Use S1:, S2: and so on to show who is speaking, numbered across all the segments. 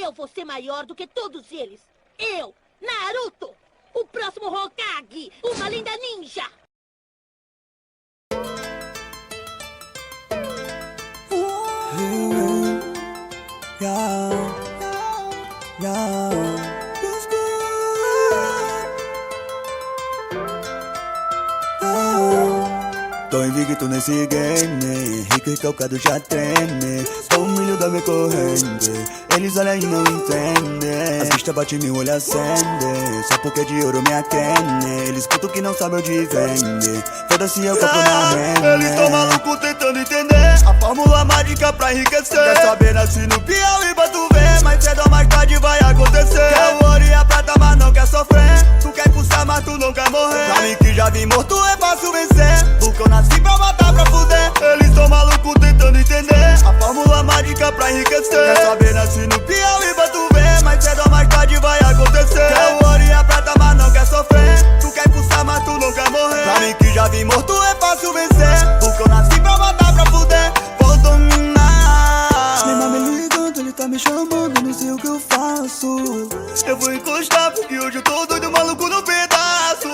S1: Eu vou ser maior do que todos eles. Eu, Naruto, o próximo Hokage, uma lenda ninja.
S2: Tô invicto nesse game, rico e calcado já treme. Sou o milho da minha corrente, eles olham e não entendem. As vistas batem, meu olho acende, só porque de ouro me aquene. Eles puto que não sabem onde vende, foda-se eu compro na renda. Eles tão malucos tentando entender a fórmula mágica pra enriquecer. Quer saber, nasci no Piauí pra tu ver, mas cedo ou mais tarde vai acontecer. Quer o ouro e a prata, mas não quer sofrer. Tu quer pulsar, mas tu não quer morrer. Pra mim que já vi morto é fácil vencer, porque eu nasci pra matar, pra fuder. Eles tão malucos tentando entender a fórmula mágica pra enriquecer. Quer saber, nasci no Piauí pra tu ver, mas cedo ou mais tarde vai acontecer. Quer o ouro e a prata, mas não quer sofrer. Tu quer pulsar, mas tu não quer morrer. Pra mim que já vi morto é fácil vencer, porque eu nasci pra matar, pra fuder. Vou dominar. Neymar me ligando, ele tá me chamando, não sei o que eu faço. Eu vou encostar, porque hoje eu tô doido, maluco no pedaço.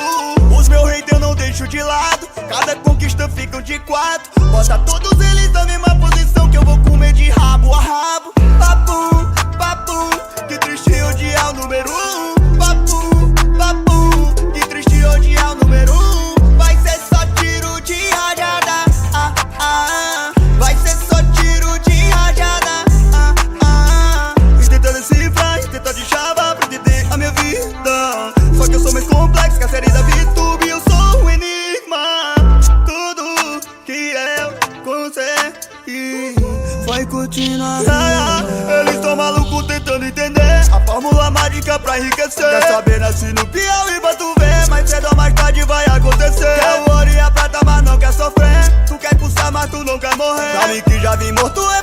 S2: Os meus haters eu não deixo de lado, cada conquista ficam de quatro. Bota todos eles na mesma posição, que eu vou comer de rabo a rabo. Papum, papum, que triste odiar o número 1. Papum, papum, que triste odiar o número 1. Vai ser só tiro de rajada, ah, ah. Vai ser só tiro de rajada, ah, ah. E tenta decifrar, e tenta de chava pra entender a minha vida. Só que eu sou mais complexo que a série da VTube, eu sou um enigma. Tudo que eu consegui foi continuar. Eles tão malucos tentando entender a fórmula mágica pra enriquecer. Quer saber, nasci no Piauí pra tu ver, mas cedo ou mais tarde vai acontecer. Quer o ouro e a prata, mas não quer sofrer. Tu quer pulsar, mas tu não quer morrer. Pra mim que já vi morto é